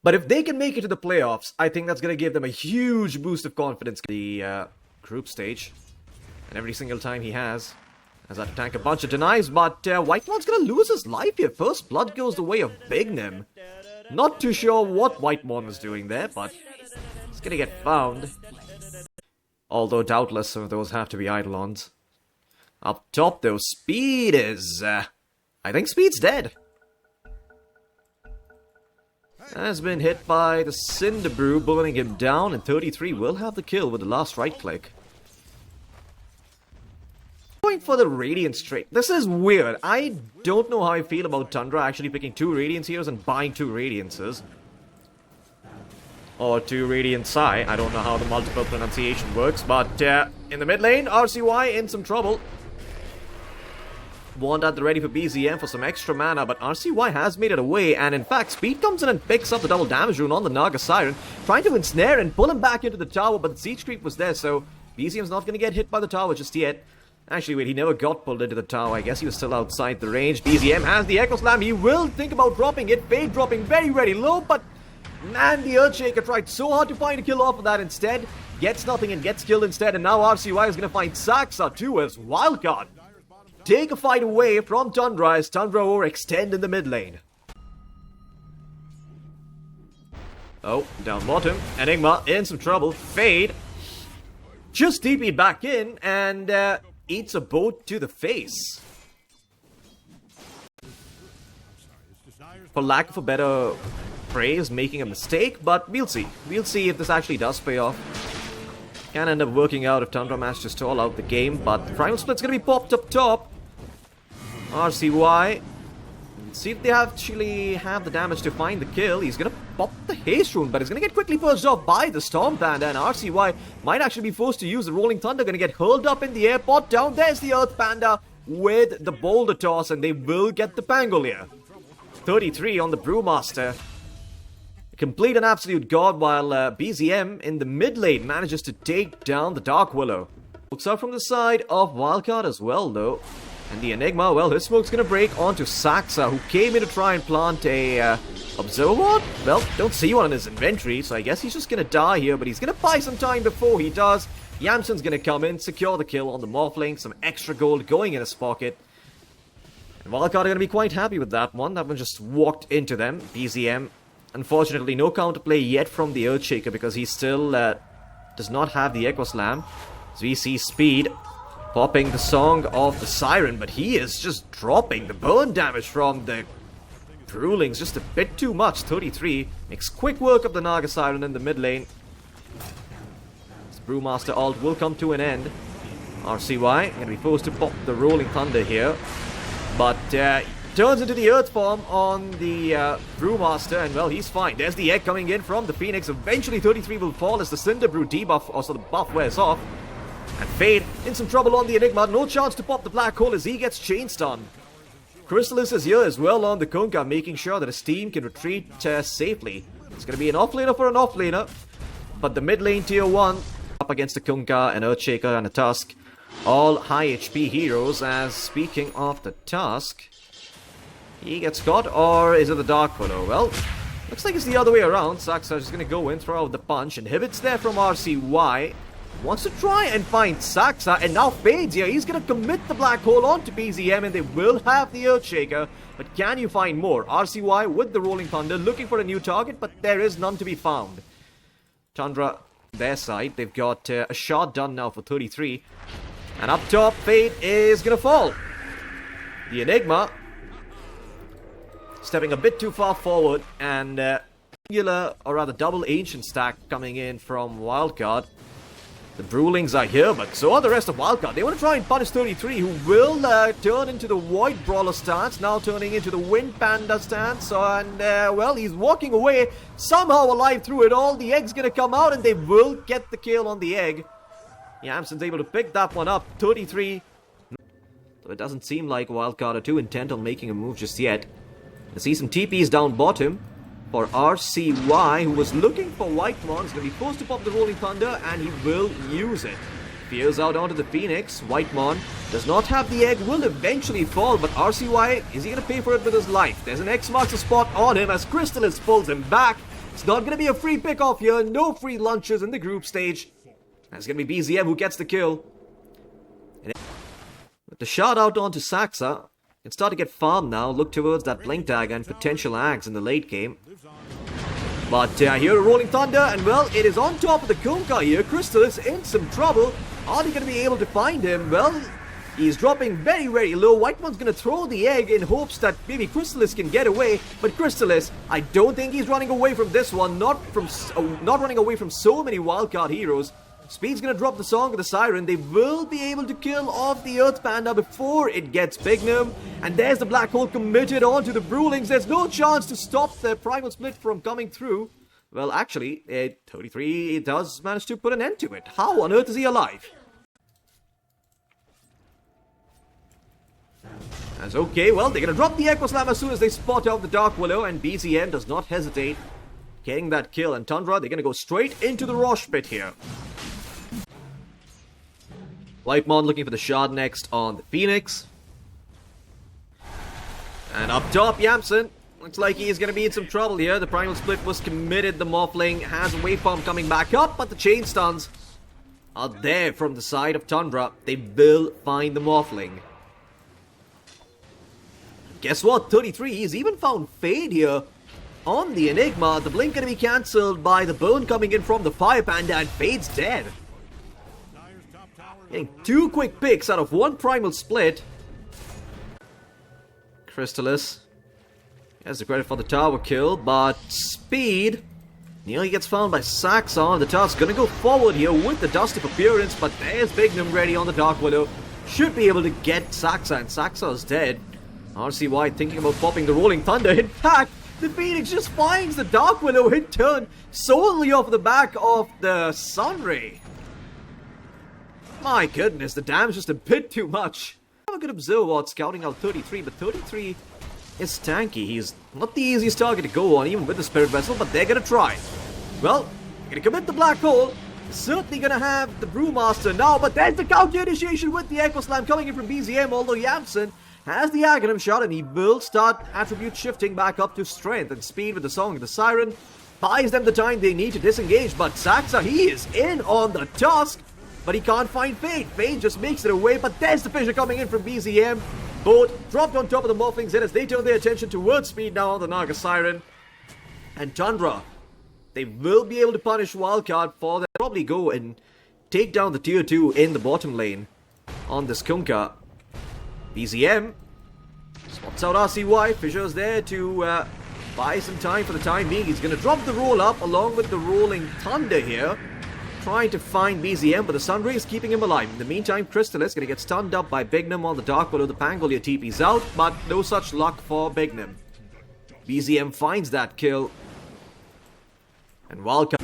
But if they can make it to the playoffs, I think that's going to give them a huge boost of confidence. The group stage. And every single time he has had to tank a bunch of denies. But Whitemon's going to lose his life here. First blood goes the way of Big Nim. Not too sure what Whitemon was doing there, but he's going to get found. Although doubtless some of those have to be Eidolons. Up top though, Speed is... I think Speed's dead. Has been hit by the Cinderbrew, bullying him down, and 33 will have the kill with the last right click. Going for the Radiance trait. This is weird. I don't know how I feel about Tundra actually picking 2 Radiance heroes and buying 2 Radiances. Or 2 Radiant Psi. I don't know how the multiple pronunciation works, but in the mid lane, RCY in some trouble. Want at the ready for BZM for some extra mana, but RCY has made it away, and in fact, Speed comes in and picks up the double damage rune on the Naga Siren, trying to ensnare and pull him back into the tower, but the siege creep was there, so BZM's not going to get hit by the tower just yet. Actually, wait, he never got pulled into the tower. I guess he was still outside the range. BZM has the Echo Slam. He will think about dropping it. Fade dropping very low, but man, the Earthshaker tried so hard to find a kill off of that instead. Gets nothing and gets killed instead, and now RCY is going to find Saxa too as Wildcard. Take a fight away from Tundra as Tundra overextend in the mid lane. Oh, down bottom. Enigma in some trouble. Fade. Just TP back in and eats a boat to the face. For lack of a better phrase, making a mistake, but we'll see. We'll see if this actually does pay off. Can end up working out if Tundra manages to stall out the game, but the Primal Split's going to be popped up top. RCY. See if they actually have the damage to find the kill. He's going to pop the haste rune, but it's going to get quickly purged off by the Storm Panda, and RCY might actually be forced to use the Rolling Thunder. Going to get hurled up in the air. Pot down. There's the Earth Panda with the Boulder Toss, and they will get the Pangolier. 33 on the Brewmaster. Complete and absolute god, while BZM in the mid lane manages to take down the Dark Willow. Looks out from the side of Wildcard as well, though. And the Enigma, well, his smoke's going to break onto Saxa, who came in to try and plant a Observer Ward. Well, don't see one in his inventory, so I guess he's just going to die here, but he's going to buy some time before he does. Yamsen's going to come in, secure the kill on the Morphling, some extra gold going in his pocket. And Wildcard are going to be quite happy with that one. That one just walked into them. BZM, unfortunately, no counterplay yet from the Earthshaker because he still does not have the Echo Slam. So we see Speed popping the Song of the Siren, but he is just dropping the burn damage from the Rulings just a bit too much. 33 makes quick work of the Naga Siren in the mid lane. This Brewmaster ult will come to an end. RCY going to be forced to pop the Rolling Thunder here, but turns into the Earth form on the Brewmaster, and well, he's fine. There's the egg coming in from the Phoenix. Eventually 33 will fall as the Cinderbrew debuff, also the buff wears off. And Fade in some trouble on the Enigma. No chance to pop the black hole as he gets chain stun. Crystallis is here as well on the Kunkka, making sure that his team can retreat safely. It's going to be an offlaner for an offlaner. But the mid lane tier 1 up against the Kunkka, an Earthshaker, and a Tusk. All high HP heroes. As speaking of the Tusk, he gets caught, or is it the Dark Willow? Well, looks like it's the other way around. Saxa is going to go in, throw out the punch. Inhibits there from RCY. Wants to try and find Saxa, and now Fades here. He's going to commit the black hole onto BZM, and they will have the Earthshaker. But can you find more? RCY with the Rolling Thunder, looking for a new target, but there is none to be found. Tundra, their side, they've got a shot done now for 33. And up top, Fade is going to fall. The Enigma stepping a bit too far forward, and singular, or rather double Ancient stack coming in from Wildcard. The Brewlings are here, but so are the rest of Wildcard. They want to try and punish 33, who will turn into the Void Brawler stance, now turning into the Wind Panda stance. And, well, he's walking away, somehow alive through it all. The egg's going to come out, and they will get the kill on the egg. Yamsen's able to pick that one up. 33. So it doesn't seem like Wildcard are too intent on making a move just yet. I see some TPs down bottom for RCY, who was looking for Whitemon. He's going to be forced to pop the Rolling Thunder, and he will use it. Peers out onto the Phoenix. Whitemon does not have the egg, will eventually fall, but RCY, is he going to pay for it with his life? There's an X marks the spot on him as Crystallis pulls him back. It's not going to be a free pick-off here. No free lunches in the group stage. It's going to be BZM who gets the kill. And with the shout out onto Saxa, can start to get farmed now. Look towards that Blink Dagger and potential Ags in the late game. But here a Rolling Thunder, and well, it is on top of the Kunkka here. Crystal is in some trouble. Are they going to be able to find him? Well, he's dropping very, very low. White one's going to throw the egg in hopes that maybe Crystallis can get away. But Crystallis, I don't think he's running away from this one. Not running away from so many wildcard heroes. Speed's going to drop the Song of the Siren. They will be able to kill off the Earth Panda before it gets Bignum. And there's the Black Hole committed onto the Brewlings. There's no chance to stop the Primal Split from coming through. Well, actually, 33 does manage to put an end to it. How on earth is he alive? That's okay. Well, they're going to drop the Echo Slam as soon as they spot out the Dark Willow. And BZM does not hesitate getting that kill. And Tundra, they're going to go straight into the Rosh Pit here. Whitemon looking for the shard next on the Phoenix. And up top, Yamsen. Looks like he's going to be in some trouble here. The Primal Split was committed. The Morphling has a waveform coming back up, but the chain stuns are there from the side of Tundra. They will find the Morphling. Guess what? 33. He's even found Fade here on the Enigma. The blink going to be cancelled by the burn coming in from the Fire Panda, and Fade's dead. Getting 2 quick picks out of 1 Primal Split. Crystallis has the credit for the tower kill, but Speed nearly gets found by Saxa. The task gonna go forward here with the Dust of Appearance, but there's Bignum ready on the Dark Widow. Should be able to get Saxa, and Saxa is dead. RCY thinking about popping the Rolling Thunder. In fact, the Phoenix just finds the Dark Widow in turn solely off the back of the Sunray. My goodness, the damage is just a bit too much. Have a good observer scouting out 33, but 33 is tanky. He's not the easiest target to go on, even with the Spirit Vessel, but they're gonna try. Well, they're gonna commit the Black Hole. Certainly gonna have the Brewmaster now, but there's the counter initiation with the Echo Slam coming in from BZM, although Yamsen has the Aghanim shot, and he will start attribute shifting back up to Strength, and Speed with the Song of the Siren buys them the time they need to disengage, but Saxa, he is in on the Tusk. But he can't find Fade. Fade just makes it away, but there's the Fissure coming in from BZM. Both dropped on top of the Morphlings as they turn their attention towards Speed now on the Naga Siren. And Tundra, they will be able to punish Wildcard for that. Probably go and take down the tier 2 in the bottom lane on this Kunkka. BZM spots out RCY. Fissure's there to buy some time for the time being. He's going to drop the roll up along with the Rolling Thunder here, trying to find BZM, but the Sunray is keeping him alive. In the meantime, Crystallis going to get stunned up by Bignum on the Dark Widow. The Pangolier TP's out, but no such luck for Bignum. BZM finds that kill. And Wildcard.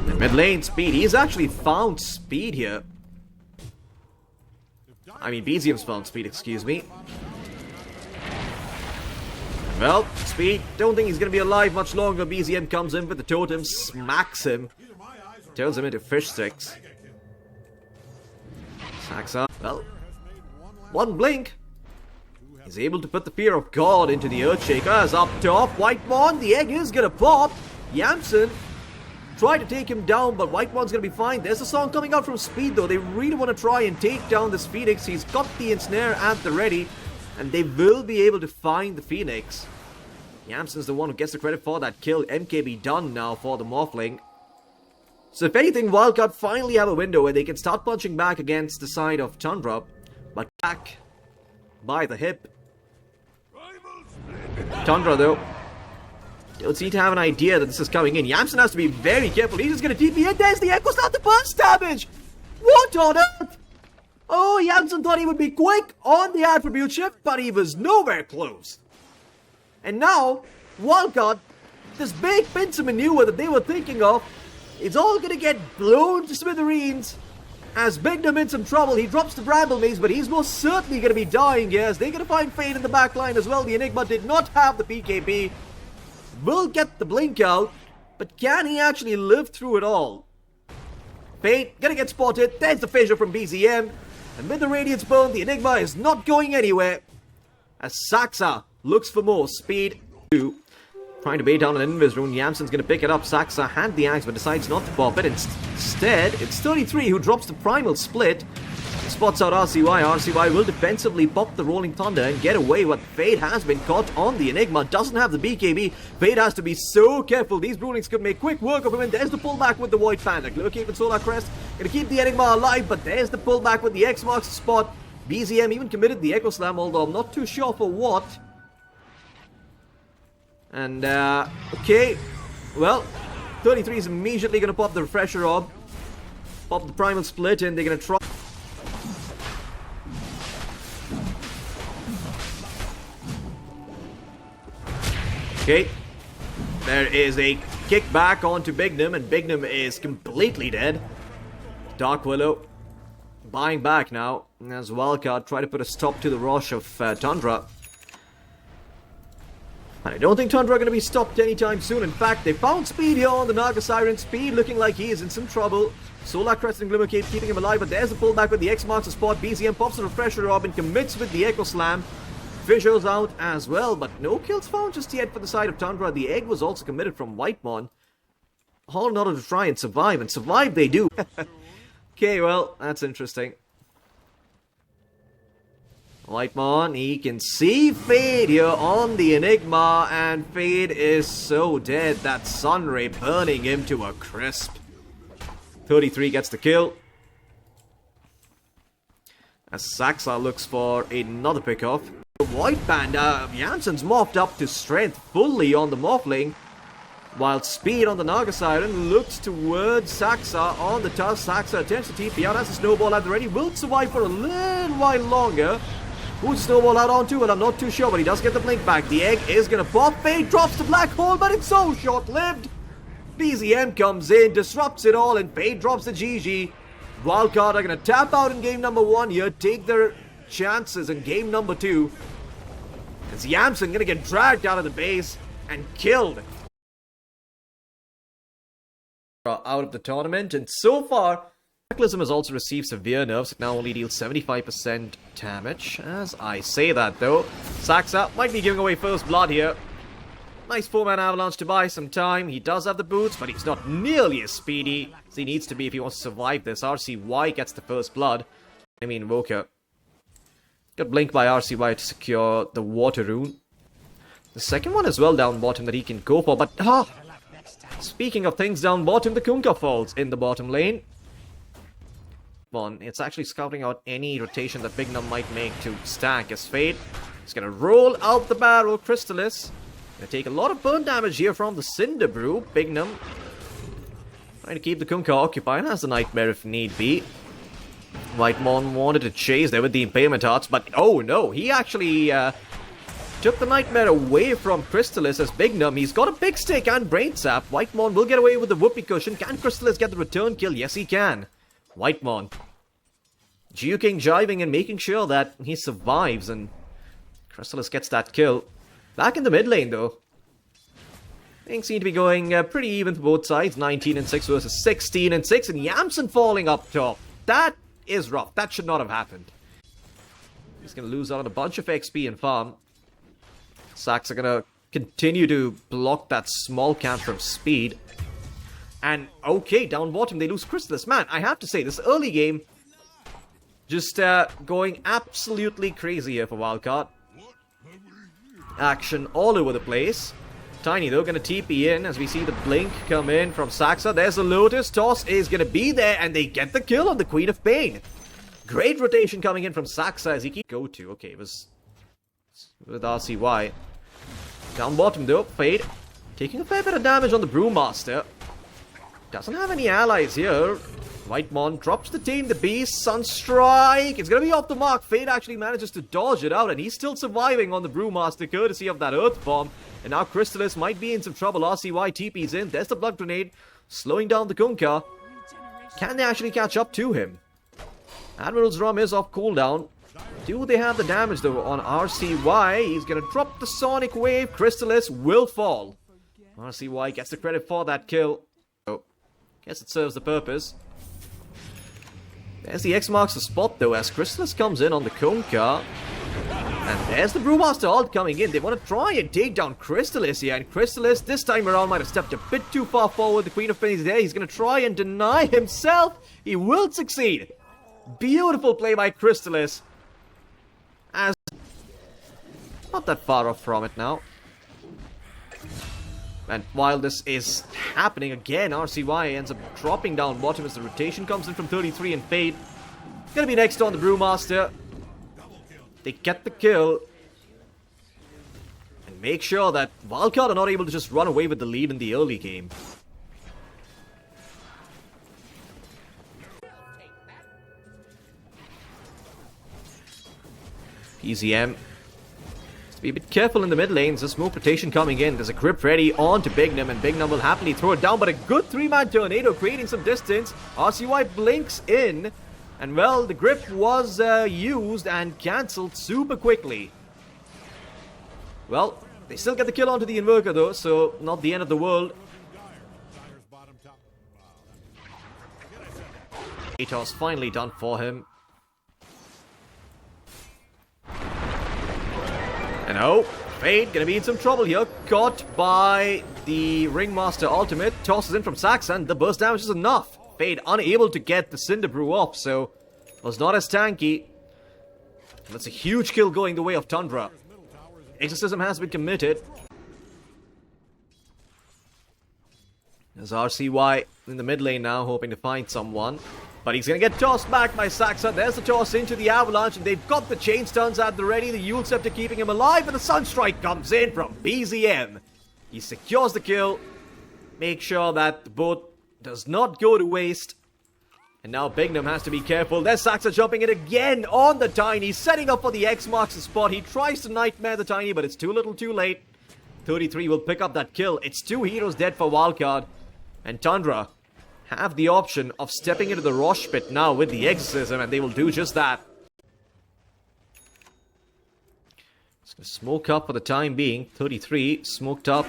The mid lane, Speed. He's actually found Speed here. I mean, BZM's found Speed, excuse me. Well, Speed, don't think he's going to be alive much longer. BZM comes in with the totem, smacks him, turns him into fish sticks. Saxa, well, 1 blink. He's able to put the Fear of God into the Earthshaker. As up top, Whitemon, the egg is going to pop. Yamsen tried to take him down, but Whitemon's going to be fine. There's a song coming out from Speed, though. They really want to try and take down this Phoenix. He's got the ensnare at the ready, and they will be able to find the Phoenix. Yamsen's the one who gets the credit for that kill. MKB done now for the Morphling. So if anything, Wildcard finally have a window where they can start punching back against the side of Tundra. But back by the hip. Tundra, though, don't seem to have an idea that this is coming in. Yamsen has to be very careful. He's just going to TP, and there's the Echo Slam, the burst damage! What on earth? Oh, Yamsen thought he would be quick on the attribute shift, but he was nowhere close. And now, Wildcard, this big pincer maneuver that they were thinking of, it's all going to get blown to smithereens. As Bignum in some trouble, he drops the Bramble Maze, but he's most certainly going to be dying here, as they're going to find Fade in the back line as well. The Enigma did not have the PKP. Will get the blink out, but can he actually live through it all? Fade, gonna get spotted. There's the Fissure from BZM. And with the Radiance Burn, the Enigma is not going anywhere. As Saxa looks for more. Speed 2. Trying to bait down an invis rune. Yamsen's going to pick it up. Saxa hand the axe but decides not to pop it. Instead, it's 33 who drops the primal split. Spots out RCY. RCY will defensively pop the Rolling Thunder and get away, but Fade has been caught on the Enigma. Doesn't have the BKB. Fade has to be so careful. These Rulings could make quick work of him, and there's the pullback with the Void Panda. Glimmercape and Solar Crest gonna keep the Enigma alive, but there's the pullback with the X marks the spot. BZM even committed the Echo Slam, although I'm not too sure for what. And, okay. Well, 33 is immediately gonna pop the Refresher Orb. Pop the Primal Split, and they're gonna try. Okay, there is a kickback onto Bignum, and Bignum is completely dead. Dark Willow buying back now, as WILDCARD try to put a stop to the rush of Tundra. And I don't think Tundra are going to be stopped anytime soon. In fact, they found Speed here on the Naga Siren. Speed looking like he is in some trouble. Solar Crest and Glimmercape keeping him alive, but there's the pullback with the X marks the spot. BZM pops the Refresher Orb and commits with the Echo Slam. Fissures out as well, but no kills found just yet for the side of Tundra. The egg was also committed from Whitemon, all in order to try and survive they do. Okay, well, that's interesting. Whitemon, he can see Fade here on the Enigma, and Fade is so dead that Sunray burning him to a crisp. 33 gets the kill. As Saxa looks for another pickoff. Void Panda, Yamsen's morphed up to strength fully on the Morphling, while Speed on the Naga Siren looks towards Saxa on the Tusk. Saxa attempts to TP out, has a snowball at the ready, will survive for a little while longer. Who's snowball out onto? Well, I'm not too sure, but he does get the blink back. The egg is gonna pop. Fade drops the black hole, but it's so short-lived. BZM comes in, disrupts it all, and Fade drops the GG. WILDCARD are gonna tap out in game number 1 here, take their chances in game number 2. It's Yamsen gonna get dragged out of the base and killed out of the tournament. And so far, Cataclysm has also received severe nerfs. It now only deals 75% damage. As I say that though, Saxa might be giving away first blood here. Nice 4-man avalanche to buy some time. He does have the boots, but he's not nearly as speedy as he needs to be if he wants to survive this. RCY gets the first blood. I mean, Invoker. Got blink by RCY to secure the water rune. The second one as well down bottom that he can go for, but speaking of things down bottom, the Kunkka falls in the bottom lane. It's actually scouting out any rotation that Bignum might make to stack as Fade. He's gonna roll out the barrel. Crystallis gonna take a lot of burn damage here from the Cinder Brew. Bignum trying to keep the Kunkka occupied, has the Nightmare if need be. Whitemon wanted to chase there with the Impalement Arts, but oh no, he actually took the Nightmare away from Crystallis as Bignum. He's got a big stick and Brain Sap. Whitemon will get away with the Whoopee Cushion. Can Crystallis get the return kill? Yes, he can. Whitemon juking, jiving, and making sure that he survives, and Crystallis gets that kill. Back in the mid lane though, things seem to be going pretty even for both sides. 19-6 versus 16-6, and Yamsen falling up top. That is rough. That should not have happened. He's going to lose out on a bunch of XP and farm. Sacks are going to continue to block that small camp from Speed. And, okay, down bottom, they lose Crystallis. Man, I have to say, this early game, just going absolutely crazy here for WILDCARD. Action all over the place. Tiny, though, going to TP in as we see the blink come in from Saxa. There's a Lotus. Toss is going to be there, and they get the kill on the Queen of Pain. Great rotation coming in from Saxa as he keeps go to. Okay, it was with RCY. Down bottom, though, Fade taking a fair bit of damage on the Brewmaster. Doesn't have any allies here. Whitemon drops the Tame the Beast. Sunstrike. It's going to be off the mark. Fade actually manages to dodge it out, and he's still surviving on the Brewmaster courtesy of that Earth Bomb. And now Crystallis might be in some trouble. RCY TP's in. There's the Blood Grenade, slowing down the Kunkka. Can they actually catch up to him? Admiral's Rum is off cooldown. Do they have the damage though on RCY? He's going to drop the Sonic Wave. Crystallis will fall. RCY gets the credit for that kill. Oh, guess it serves the purpose. There's the X marks the spot though as Crystallis comes in on the Kunkka. And there's the Brewmaster ult coming in. They want to try and take down Crystallis here. And Crystallis this time around might have stepped a bit too far forward. The Queen of Pain is there. He's going to try and deny himself. He will succeed. Beautiful play by Crystallis. As not that far off from it now. And while this is happening again, RCY ends up dropping down bottom as the rotation comes in from 33 and Fade. Gonna be next on the Brewmaster. They get the kill. And make sure that WILDCARD are not able to just run away with the lead in the early game. PZM. Be a bit careful in the mid lanes. There's smoke rotation coming in. There's a grip ready on to Bignum, and Bignum will happily throw it down. But a good 3-man tornado creating some distance. RCY blinks in. And well, the grip was used and cancelled super quickly. Well, they still get the kill onto the Invoker though, so not the end of the world. Atos finally done for him. And oh, Fade gonna be in some trouble here. Caught by the Ringmaster ultimate. Tosses in from Saxon. The burst damage is enough. Fade unable to get the Cinder Brew off, so was not as tanky. That's a huge kill going the way of Tundra. Exorcism has been committed. There's RCY in the mid lane now, hoping to find someone. But he's going to get tossed back by Saxa. There's the toss into the Avalanche, and they've got the chain stuns at the ready. The Yule Scepter keeping him alive, and the Sunstrike comes in from BZM. He secures the kill. Make sure that the boat does not go to waste. And now Bignum has to be careful. There's Saxa jumping in again on the Tiny, setting up for the X marks the spot. He tries to Nightmare the Tiny, but it's too little too late. 33 will pick up that kill. It's 2 heroes dead for WILDCARD. And Tundra have the option of stepping into the Rosh pit now with the Exorcism, and they will do just that. It's going to smoke up for the time being. 33 smoked up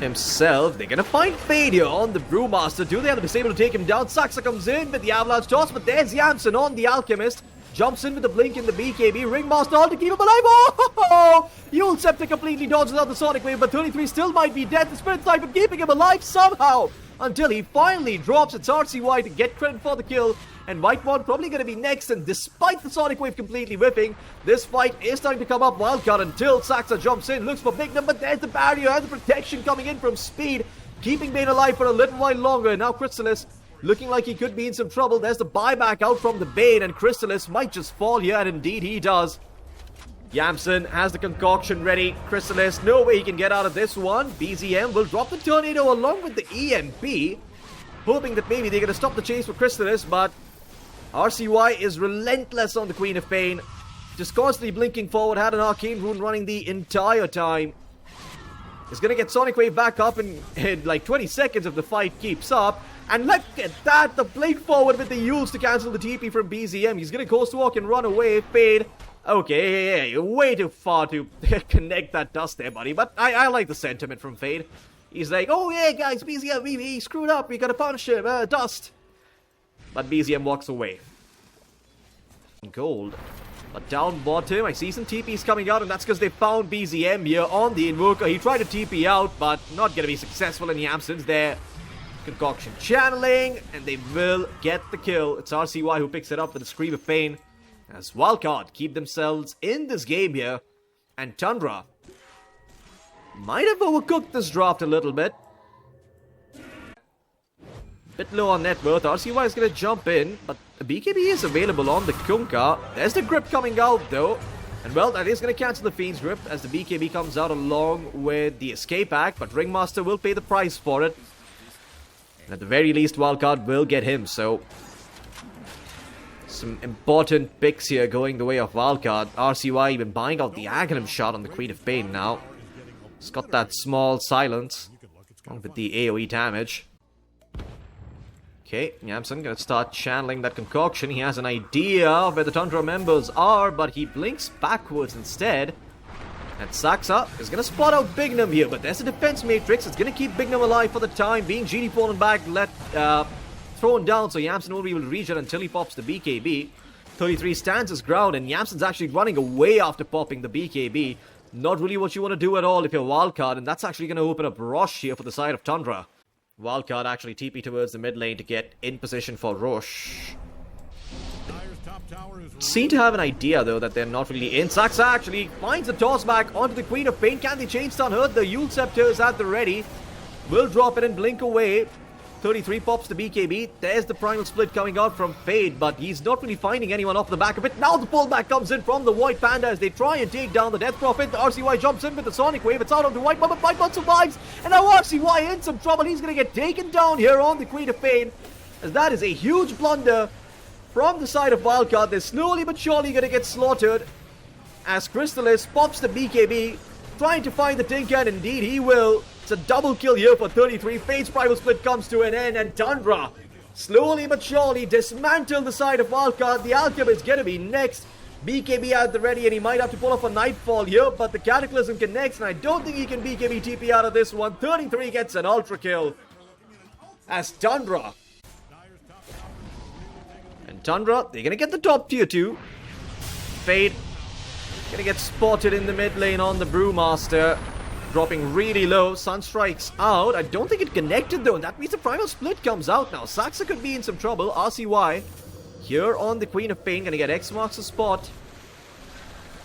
himself. They're going to find Fade here on the Brewmaster. Do they have the disable to take him down? Saxa comes in with the Avalanche toss, but there's Yamson on the Alchemist. Jumps in with the blink in the BKB. Ringmaster all to keep him alive. Oh! Yule Scepter completely dodges out the Sonic Wave, but 33 still might be dead. The Spirit Type of keeping him alive somehow. Until he finally drops. It's RCY to get credit for the kill. And Whitemon probably going to be next. And despite the Sonic Wave completely whiffing, this fight is starting to come up WILDCARD until Saxa jumps in. Looks for Bignum, but there's the barrier and the protection coming in from Speed. Keeping Bane alive for a little while longer. Now Crystallis looking like he could be in some trouble. There's the buyback out from the Bane. And Crystallis might just fall here. And indeed he does. Yamson has the concoction ready. Crystallis, no way he can get out of this one. BZM will drop the Tornado along with the EMP. Hoping that maybe they're going to stop the chase for Crystallis, but RCY is relentless on the Queen of Pain. Just constantly blinking forward, had an Arcane Rune running the entire time. He's going to get Sonic Wave back up in like 20 seconds if the fight keeps up. And look at that, the blink forward with the Yules to cancel the TP from BZM. He's going to Ghost Walk and run away. Fade. Okay, you're way too far to connect that dust there, buddy. But I like the sentiment from Fade. He's like, oh yeah, guys, BZM, he screwed up. We gotta punish him. Dust. But BZM walks away. Gold. But down bottom, I see some TPs coming out, and that's because they found BZM here on the Invoker. He tried to TP out, but not gonna be successful in Yamson's there. Concoction channeling, and they will get the kill. It's RCY who picks it up with a Scream of Pain. As WILDCARD keep themselves in this game here. And Tundra might have overcooked this draft a little bit. Bit low on net worth. RCY is going to jump in. But the BKB is available on the Kunkka. There's the grip coming out though. And well, that is going to cancel the Fiend's grip as the BKB comes out along with the Escape Act. But Ringmaster will pay the price for it. And at the very least, WILDCARD will get him. So some important picks here going the way of WILDCARD. RCY even buying out the Aghanim shot on the Queen of Pain now. It's got that small silence along with the AoE damage. Okay, Yamson gonna start channeling that concoction. He has an idea of where the Tundra members are, but he blinks backwards instead. And Saxa is gonna spot out Bignum here, but there's a defense matrix. It's gonna keep Bignum alive for the time being. GD fallen back, thrown down, so Yamson won't be able to reach it until he pops the BKB. 33 stands his ground, and Yamsen's actually running away after popping the BKB. Not really what you want to do at all if you're Wildcard, and that's actually going to open up Rosh here for the side of Tundra. Wildcard actually TP towards the mid lane to get in position for Rosh. Seem to have an idea though that they're not really in. Saxa actually finds the toss back onto the Queen of Pain. Can they chain stun her? The Yule Scepter is at the ready. Will drop it and blink away. 33 pops the BKB. There's the primal split coming out from Fade, but he's not really finding anyone off the back of it. Now the pullback comes in from the White Panda as they try and take down the Death Prophet. The RCY jumps in with the Sonic Wave. It's out of the White Mom, but White survives. And now RCY in some trouble. He's going to get taken down here on the Queen of Pain, as that is a huge blunder from the side of Wildcard. They're slowly but surely going to get slaughtered as Crystallis pops the BKB, trying to find the Tinker, and indeed he will. It's a double kill here for 33. Fate's Primal Split comes to an end, and Tundra slowly but surely dismantle the side of Wildcard. The Alchemist going to be next. BKB at the ready, and he might have to pull off a Nightfall here, but the Cataclysm connects, and I don't think he can BKB TP out of this one. 33 gets an Ultra kill as Tundra. And Tundra, they're going to get the top tier 2. Fate going to get spotted in the mid lane on the Brewmaster. Dropping really low. Sunstrike's out. I don't think it connected though. And that means the Primal Split comes out now. Saxa could be in some trouble. RCY here on the Queen of Pain. Going to get X marks the spot.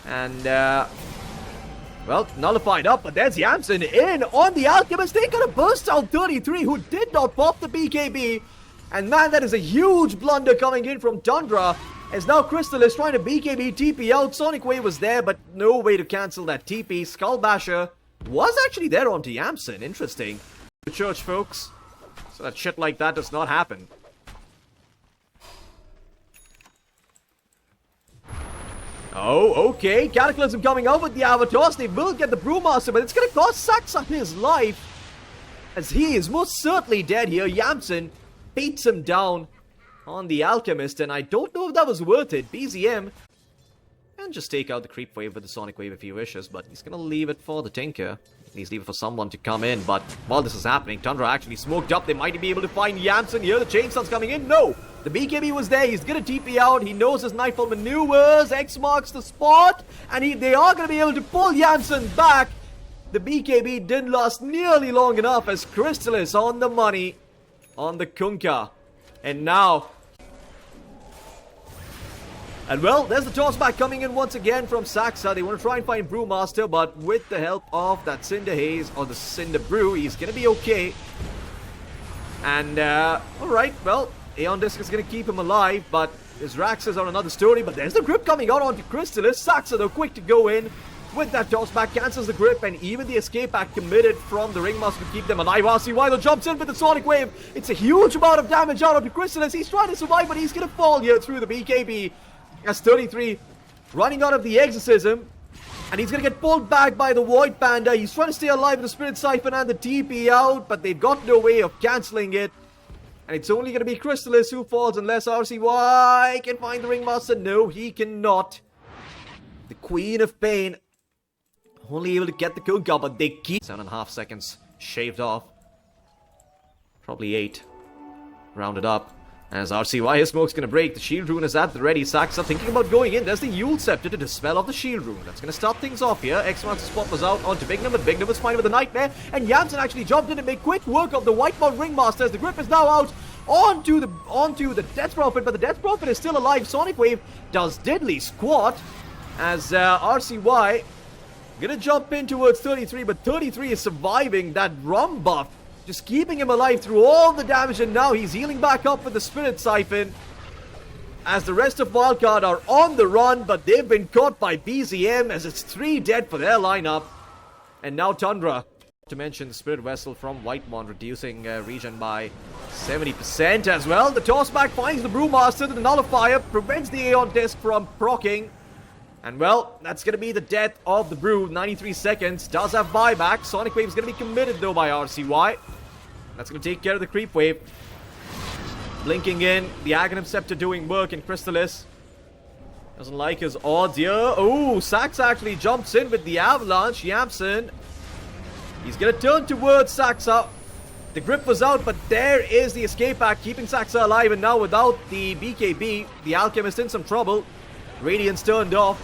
And, well, nullified up. But there's Yamsen in on the Alchemist. They're going to burst out 33, who did not pop the BKB. And man, that is a huge blunder coming in from Tundra. As now Crystal is trying to BKB TP out. Sonic Wave was there, but no way to cancel that TP. Skullbasher was actually there onto Yamsen. Interesting. The church, folks. So that shit like that does not happen. Oh, okay. Cataclysm coming out with the Avatars. They will get the Brewmaster, but it's going to cost Saxa his life, as he is most certainly dead here. Yamsen beats him down on the Alchemist, and I don't know if that was worth it. BZM can just take out the Creep Wave with the Sonic Wave if he wishes, but he's gonna leave it for the Tinker. He's leaving it for someone to come in, but while this is happening, Tundra actually smoked up. They might be able to find Yamsen here. The Chainstun's coming in. No! The BKB was there. He's gonna TP out. He knows his Nightfall maneuvers. X marks the spot, and they are gonna be able to pull Yamsen back. The BKB didn't last nearly long enough as Crystallis on the money on the Kunkka. And now, and well, there's the toss back coming in once again from Saxa. They want to try and find Brewmaster, but with the help of that Cinder Haze or the Cinder Brew, he's going to be okay. And, alright, well, Aeon Disc is going to keep him alive, but his Raxes are another story. But there's the grip coming out onto Crystallis. Saxa, though, quick to go in with that toss back, cancels the grip, and even the escape back committed from the Ringmaster to keep them alive. RCY though jumps in with the Sonic Wave. It's a huge amount of damage out onto Crystallis. He's trying to survive, but he's going to fall here through the BKB. As 33 running out of the Exorcism, and he's going to get pulled back by the Void Panda. He's trying to stay alive with the Spirit Siphon and the TP out, but they've got no way of cancelling it. And it's only going to be Crystallis who falls unless RCY can find the Ringmaster. No, he cannot. The Queen of Pain only able to get the Kunkka, but they keep 7.5 seconds shaved off. Probably 8. Rounded up. As RCY, his smoke's gonna break. The Shield Rune is at the ready. Saxa thinking about going in. There's the Yule Scepter to dispel off the Shield Rune. That's gonna start things off here. X-Mark's spot was out onto Bignum, but Bignum was fine with the Nightmare. And Yamsen actually jumped in and made quick work of the White Mount Ringmaster as the grip is now out onto the Death Prophet, but the Death Prophet is still alive. Sonic Wave does diddly squat as RCY gonna jump in towards 33, but 33 is surviving that Rum buff, just keeping him alive through all the damage, and now he's healing back up with the Spirit Siphon as the rest of Wildcard are on the run, but they've been caught by BZM as it's 3 dead for their lineup. And now Tundra, to mention the Spirit Vessel from Whitemon, reducing regen by 70% as well. The tossback finds the Brewmaster, the Nullifier prevents the Aeon Disc from proccing. And well, that's going to be the death of the Brew. 93 seconds, does have buyback. Sonic Wave is going to be committed though by RCY. That's going to take care of the Creep Wave. Blinking in, the Aghanim Scepter doing work, and Crystallis doesn't like his odds here. Oh, Saxa actually jumps in with the Avalanche. Yamsen, he's going to turn towards Saxa. The grip was out, but there is the escape pack keeping Saxa alive, and now without the BKB, the Alchemist in some trouble. Radiance turned off.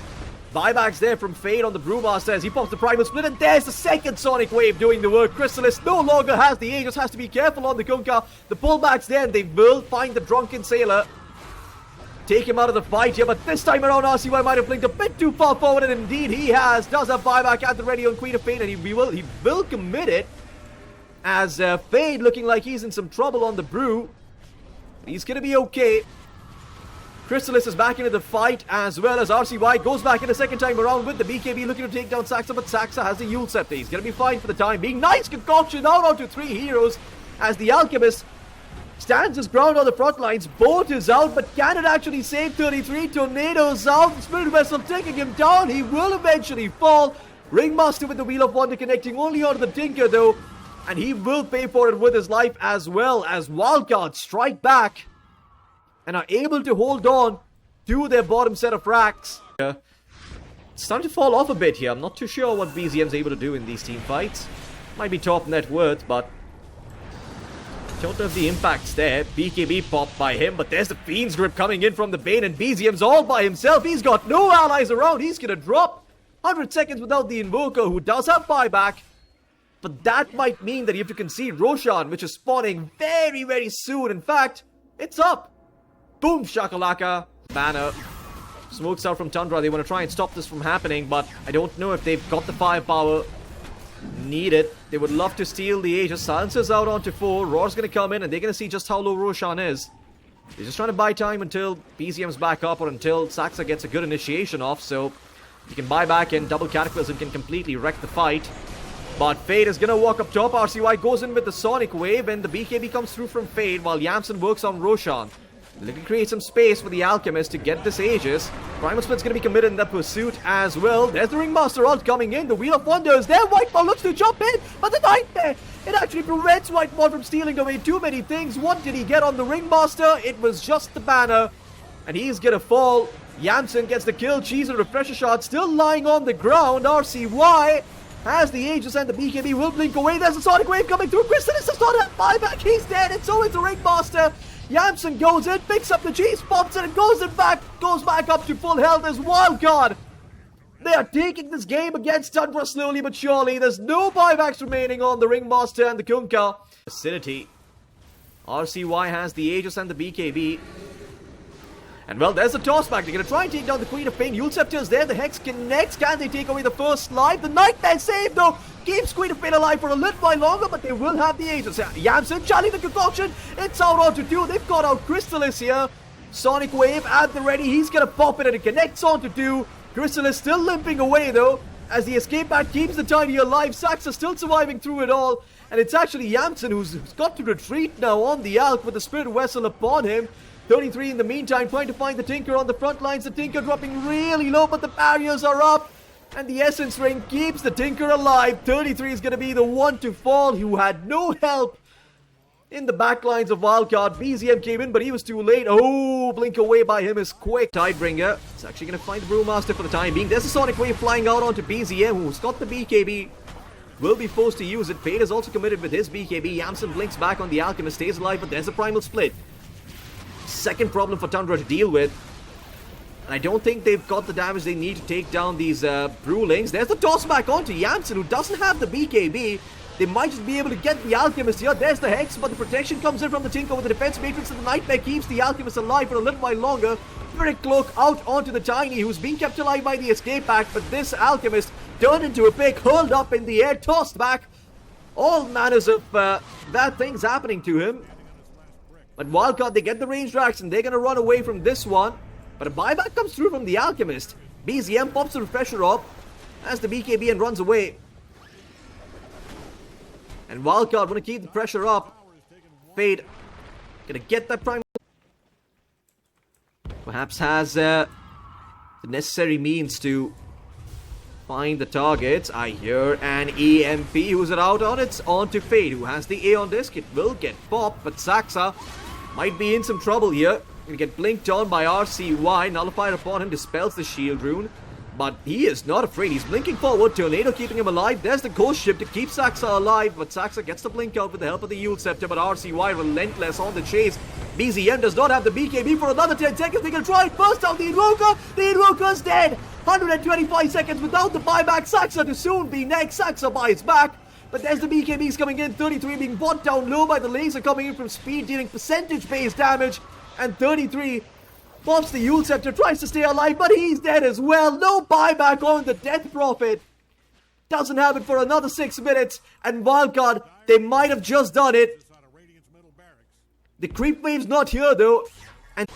Buybacks there from Fade on the Brewmaster as he pops the Primal Split, and there's the second Sonic Wave doing the work. Chrysalis no longer has the Aegis, has to be careful on the Kunkka. The pullback's there, and they will find the Drunken Sailor. Take him out of the fight here, but this time around RCY might have blinked a bit too far forward, and indeed he has. Does have buyback at the ready on Queen of Fade, and he will commit it. As Fade looking like he's in some trouble on the Brew. He's gonna be okay. Chrysalis is back into the fight, as well as RCY goes back in a second time around with the BKB looking to take down Saxa, but Saxa has the Yule Scepter. He's gonna be fine for the time being. Nice concoction out onto 3 heroes as the Alchemist stands his ground on the front lines. Boat is out, but can it actually save 33? Tornadoes out. The Spirit Vessel taking him down. He will eventually fall. Ringmaster with the Wheel of Wonder connecting only onto the Tinker though, and he will pay for it with his life, as well as WILDCARD strike back and are able to hold on to their bottom set of racks. It's starting to fall off a bit here. I'm not too sure what BZM's able to do in these team fights. Might be top net worth, but don't know if the impact's there. BKB popped by him, but there's the Fiend's Grip coming in from the Bane, and BZM's all by himself. He's got no allies around. He's gonna drop 100 seconds without the Invoker, who does have buyback. But that might mean that you have to concede Roshan, which is spawning very, very soon. In fact, it's up. Boom shakalaka. Banner. Smokes out from Tundra. They want to try and stop this from happening, but I don't know if they've got the firepower needed. They would love to steal the Aegis. Silencer's out onto 4. Roar's going to come in, and they're going to see just how low Roshan is. They're just trying to buy time until BZM's back up, or until Saxa gets a good initiation off, so he can buy back, and double Cataclysm can completely wreck the fight. But Fade is going to walk up top. RCY goes in with the Sonic Wave, and the BKB comes through from Fade while Yamsen works on Roshan. Looking to create some space for the Alchemist to get this Aegis. Primal Split's going to be committed in that pursuit as well. There's the Ringmaster ult coming in. The Wheel of Wonder is there. Whiteball looks to jump in, but the Nightmare, it actually prevents Whiteball from stealing away too many things. What did he get on the Ringmaster? It was just the banner, and he's going to fall. Yamsen gets the kill. Cheese and Refresher Shot still lying on the ground. RCY has the Aegis, and the BKB will blink away. There's a Sonic Wave coming through. Chrysalis does not have buyback. He's dead, and so is the Ringmaster. Yamsen goes in, picks up the cheese, pops it, and goes back up to full health as WILDCARD. They are taking this game against Tundra slowly but surely. There's no buybacks remaining on the Ringmaster and the Kunkka. Acidity. RCY has the Aegis and the BKB. And well, there's the tossback. They're going to try and take down the Queen of Pain. Yule Scepter is there. The Hex connects. Can they take away the first life? The Nightmare save, though, keeps Queen of Pain alive for a little while longer, but they will have the Aegis. Yamsen, Charlie the concoction. It's out onto 2. They've got out Chrysalis here. Sonic Wave at the ready. He's going to pop it, and it connects onto 2. Chrysalis still limping away, though, as the escape pad keeps the Tiny alive. Saxa still surviving through it all. And it's actually Yamsen who's got to retreat now on the Alk with the Spirit Vessel upon him. 33 in the meantime, trying to find the Tinker on the front lines. The Tinker dropping really low, but the barriers are up. And the Essence Ring keeps the Tinker alive. 33 is going to be the one to fall, who had no help in the backlines of WILDCARD. BZM came in, but he was too late. Oh, blink away by him is quick. Tidebringer is actually going to find the Brewmaster for the time being. There's a Sonic Wave flying out onto BZM, who's got the BKB. Will be forced to use it. Fade is also committed with his BKB. Yamsen blinks back on the Alchemist, stays alive, but there's a Primal Split. Second problem for Tundra to deal with. And I don't think they've got the damage they need to take down these Brewlings. There's the toss back onto Yamsen, who doesn't have the BKB. They might just be able to get the Alchemist here. There's the Hex, but the protection comes in from the Tinker with the Defense Matrix, and the Nightmare keeps the Alchemist alive for a little while longer. Spirit Cloak out onto the Tiny, who's being kept alive by the Escape Pack, but this Alchemist turned into a pig, hurled up in the air, tossed back. All manners of bad things happening to him. But WILDCARD, they get the ranged racks, and they're going to run away from this one. But a buyback comes through from the Alchemist. BZM pops the Refresher up as the BKB and runs away. And WILDCARD want to keep the pressure up. Fade gonna get that prime. Perhaps has the necessary means to find the targets. I hear an EMP. Who's it out on? It's on to Fade, who has the Aeon Disc. It will get popped, but Saxa might be in some trouble here. Gonna get blinked on by RCY. Nullifier upon him, dispels the shield rune. But he is not afraid. He's blinking forward. Tornado keeping him alive. There's the ghost ship to keep Saxa alive. But Saxa gets the blink out with the help of the Yule Scepter. But RCY relentless on the chase. BZM does not have the BKB for another 10 seconds. They can try it. Burst out the Invoker. The Invoker's dead. 125 seconds without the buyback. Saxa to soon be next. Saxa buys back. But there's the BKBs coming in. 33 being bought down low by the laser coming in from speed, dealing percentage-based damage. And 33 pops the Yule Scepter, tries to stay alive, but he's dead as well. No buyback on the Death Prophet. Doesn't have it for another 6 minutes. And Wildcard, they might have just done it. The creep wave's not here though. And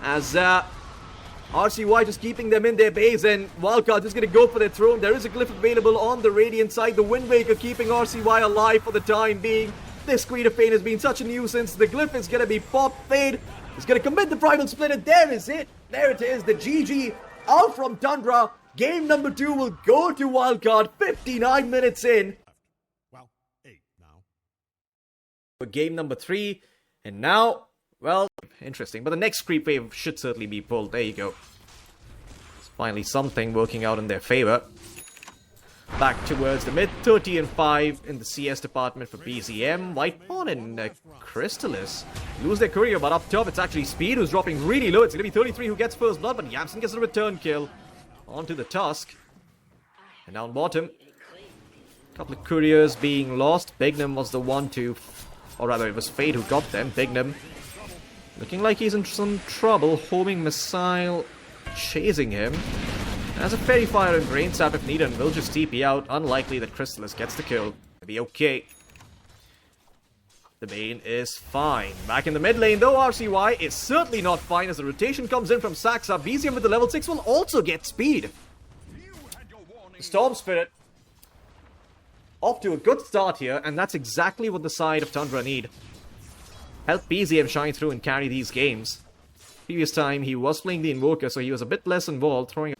as RCY just keeping them in their base, and Wildcard just going to go for their throne. There is a glyph available on the Radiant side. The Wind Waker keeping RCY alive for the time being. This Creed of Fate has been such a nuisance. The glyph is going to be popped. Fade is going to commit the Primal Split, and there is it. There it is. The GG out from Tundra. Game number 2 will go to Wildcard 59 minutes in. Well, 8 now. For game number 3. And now, well, interesting. But the next creep wave should certainly be pulled. There you go. It's finally something working out in their favor. Back towards the mid, 30 and 5 in the CS department for BZM. Whitemon and Crystallis lose their career, but up top it's actually Speed who's dropping really low. It's going to be 33 who gets first blood, but Yamsen gets a return kill onto the Tusk. And down bottom, a couple of couriers being lost. Bignum was the one to, or rather it was Fade who got them. Bignum looking like he's in some trouble. Homing missile chasing him. As a Fairy Fire and Brain Sap if needed, and will just TP out. Unlikely that Crystallis gets the kill. It'll be okay. The main is fine. Back in the mid lane though, RCY is certainly not fine as the rotation comes in from Saxa. BZM with the level 6 will also get speed. Storm Spirit off to a good start here, and that's exactly what the side of Tundra need. Help BZM shine through and carry these games. Previous time he was playing the Invoker, so he was a bit less involved, throwing.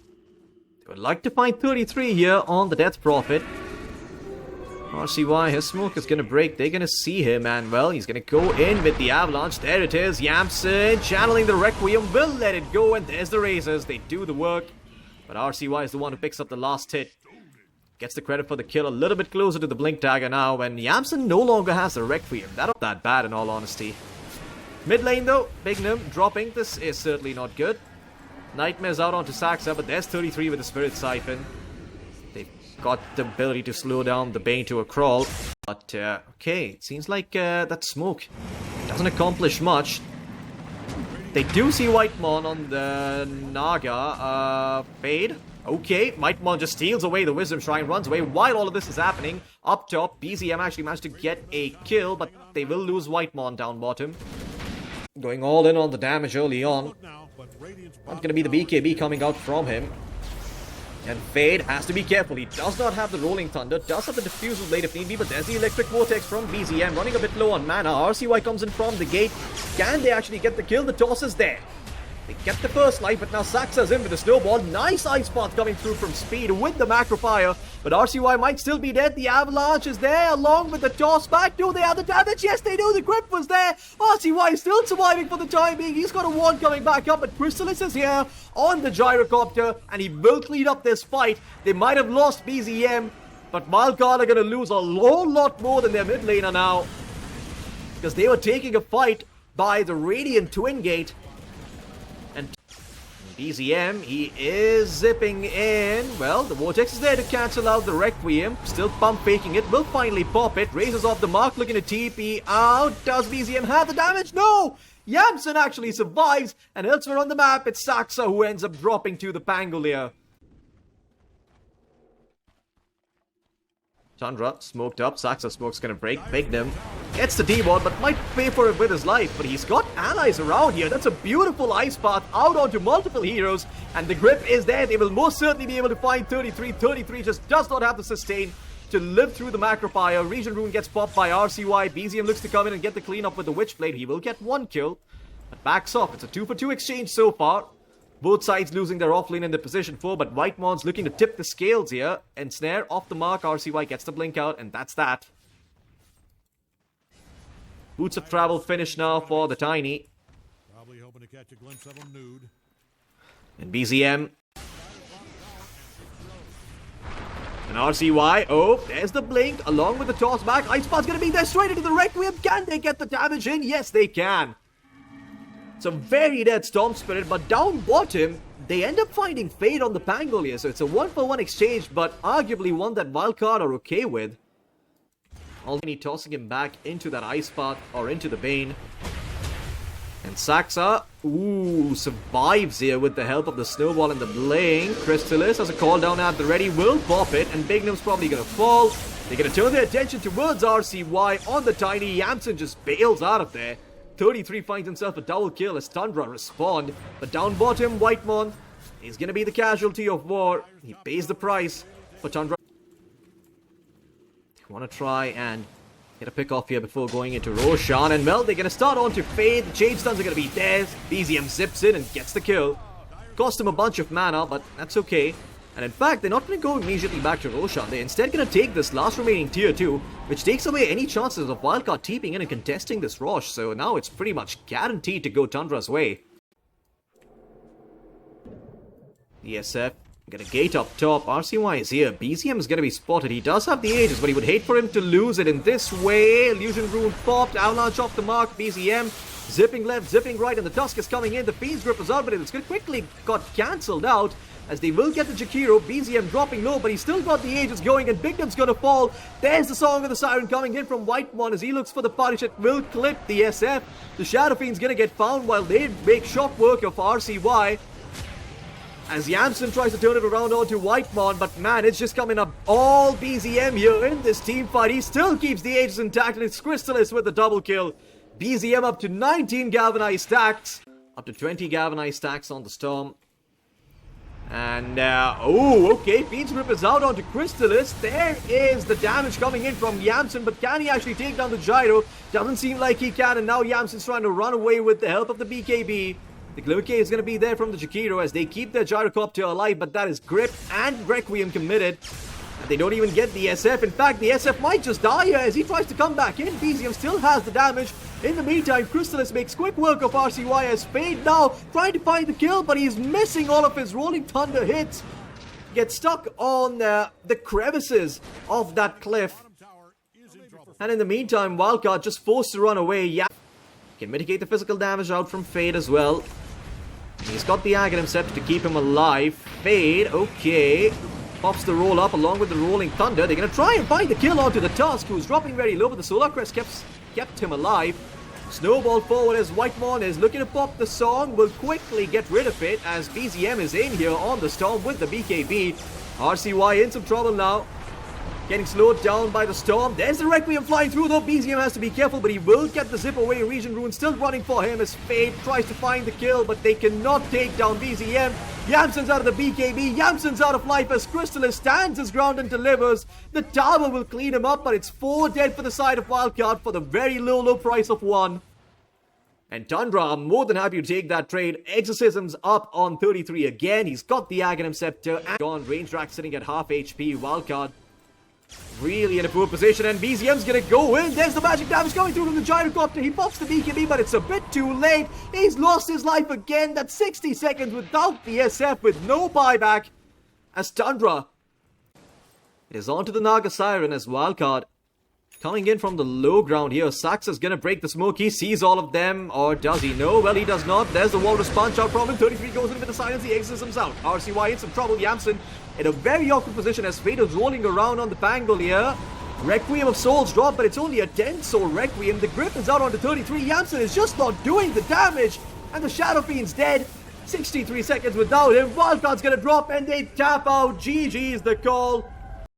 Would like to find 33 here on the Death Prophet. RCY, his smoke is going to break. They're going to see him, and well, he's going to go in with the Avalanche. There it is. Yamsen channeling the Requiem will let it go, and there's the Razors. They do the work, but RCY is the one who picks up the last hit. Gets the credit for the kill a little bit closer to the Blink Dagger now, when Yamsen no longer has the Requiem. That's not that bad in all honesty. Mid lane though, Bignum dropping. This is certainly not good. Nightmare's out onto Saxa, but there's 33 with the Spirit Siphon. They've got the ability to slow down the Bane to a crawl. But, okay, it seems like that smoke doesn't accomplish much. They do see Whitemon on the Naga. Fade. Okay, Whitemon just steals away the Wisdom Shrine, runs away while all of this is happening. Up top, BZM actually managed to get a kill, but they will lose Whitemon down bottom. Going all in on the damage early on. Not going to be the BKB coming out from him. And Fade has to be careful. He does not have the Rolling Thunder. Does have the Diffusal Blade if need be. But there's the Electric Vortex from BZM. Running a bit low on mana. RCY comes in from the gate. Can they actually get the kill? The toss is there. They get the first life, but now Saxa's in with the snowball. Nice Ice Path coming through from Speed with the Macro Fire. But RCY might still be dead. The Avalanche is there along with the toss back. Do they have the damage? Yes, they do. The grip was there. RCY is still surviving for the time being. He's got a wand coming back up, but Crystallis is here on the Gyrocopter, and he will clean up this fight. They might have lost BZM, but Wildcard are going to lose a whole lot more than their mid laner now, because they were taking a fight by the Radiant Twin Gate. And BZM, he is zipping in. Well, the Vortex is there to cancel out the Requiem. Still pump faking it. Will finally pop it. Raises off the mark, looking to TP out. Does BZM have the damage? No! Yamsen actually survives. And elsewhere on the map, it's Saxa who ends up dropping to the Pangolier. Tundra smoked up. Saxa smoke's gonna break. Bignum gets the D-Ward, but might pay for it with his life. But he's got allies around here. That's a beautiful Ice Path out onto multiple heroes. And the grip is there. They will most certainly be able to find 33. 33 just does not have the sustain to live through the Macro Fire. Region Rune gets popped by RCY. BZM looks to come in and get the cleanup with the Witchblade. He will get one kill, but backs off. It's a 2-for-2 exchange so far. Both sides losing their offlane in the position 4, but Whitemon's looking to tip the scales here. And Snare off the mark. RCY gets the blink out, and that's that. Boots of Travel finish now for the Tiny. Probably hoping to catch a glimpse of him nude. And BZM And RCY, oh, there's the blink along with the toss back. Ice Spot's gonna be there straight into the Requiem. Can they get the damage in? Yes, they can. It's a very dead Storm Spirit, but down bottom, they end up finding Fade on the Pangolier. So it's a 1-for-1 exchange, but arguably one that Wildcard are okay with. Already tossing him back into that Ice Path or into the Bane. And Saxa, survives here with the help of the Snowball and the Blink. Crystallis has a call down at the ready, will pop it, and Bignum's probably gonna fall. They're gonna turn their attention towards RCY on the Tiny. Yamson just bails out of there. 33 finds himself a double kill as Tundra respond. But down bottom, Whitemon is gonna be the casualty of war. He pays the price for Tundra. Want to try and get a pick off here before going into Roshan. And well, they're going to start on to Fade. The chain stuns are going to be there. BZM zips in and gets the kill. Cost him a bunch of mana, but that's okay. And in fact, they're not going to go immediately back to Roshan. They're instead going to take this last remaining tier 2, which takes away any chances of Wildcard teeping in and contesting this Rosh. So now it's pretty much guaranteed to go Tundra's way. ESF gonna gate up top. RCY is here. BZM is gonna be spotted. He does have the Aegis, but he would hate for him to lose it in this way. Illusion Rune popped. Avalanche off the mark. BZM zipping left, zipping right, and the Tusk is coming in. The Fiend's Grip is out, but it's quickly got cancelled out as they will get the Jakiro. BZM dropping low, but he's still got the Aegis going, and Bignum's gonna fall. There's the Song of the Siren coming in from Whitemon as he looks for the party shot. Will clip the SF. The Shadow Fiend's gonna get found while they make short work of RCY. As Yamson tries to turn it around onto Whitemon, but man, it's just coming up all BZM here in this team fight. He still keeps the Aegis intact, and it's Crystallis with the double kill. BZM up to 19 galvanized stacks, up to 20 galvanized stacks on the Storm. And, okay, Fiend's Grip is out onto Crystallis. There is the damage coming in from Yamson, but can he actually take down the Gyro? Doesn't seem like he can, and now Yamson's trying to run away with the help of the BKB. The Glimmerk is going to be there from the Jakiro as they keep their Gyrocopter alive, but that is Grip and Requiem committed. And they don't even get the SF. In fact, the SF might just die here as he tries to come back in. BZM still has the damage. In the meantime, Crystallis makes quick work of RCY as Fade now trying to find the kill, but he's missing all of his Rolling Thunder hits. Gets stuck on the crevices of that cliff. And in the meantime, Wildcard just forced to run away. Yeah, can mitigate the physical damage out from Fade as well. He's got the Aghanim set to keep him alive. Fade, okay. Pops the roll up along with the Rolling Thunder. They're going to try and find the kill onto the Tusk, who's dropping very low, but the Solar Crest kept him alive. Snowball forward as Whitemon is looking to pop the Song. Will quickly get rid of it as BZM is in here on the Storm with the BKB. RCY in some trouble now. Getting slowed down by the Storm. There's the Requiem flying through though. BZM has to be careful, but he will get the zip away. Region Rune still running for him as Fade tries to find the kill, but they cannot take down BZM. Yamson's out of the BKB. Yamson's out of life as Crystallis stands his ground and delivers. The tower will clean him up, but it's 4 dead for the side of Wildcard for the very low price of 1. And Tundra are more than happy to take that trade. Exorcism's up on 33 again. He's got the Aghanim Scepter and gone. Range Rack sitting at half HP. Wildcard really in a poor position, and BZM's gonna go in. There's the magic damage coming through from the Gyrocopter. He pops the BKB, but it's a bit too late. He's lost his life again. That's 60 seconds without the SF with no buyback. As Tundra is onto the Naga Siren as Wildcard coming in from the low ground here. Sax is gonna break the smoke. He sees all of them, or does he? No, well, he does not. There's the Walrus punch out from him. 33 goes in with the silence. The Exorcism's out. RCY in some trouble. Yamson in a very awkward position as Fade is rolling around on the Pangolier. Requiem of Souls drop, but it's only a 10 soul Requiem. The Grip is out onto 33. Yamson is just not doing the damage, and the Shadow Fiend's dead. 63 seconds without him. Wildcard's gonna drop, and they tap out. GG's the call.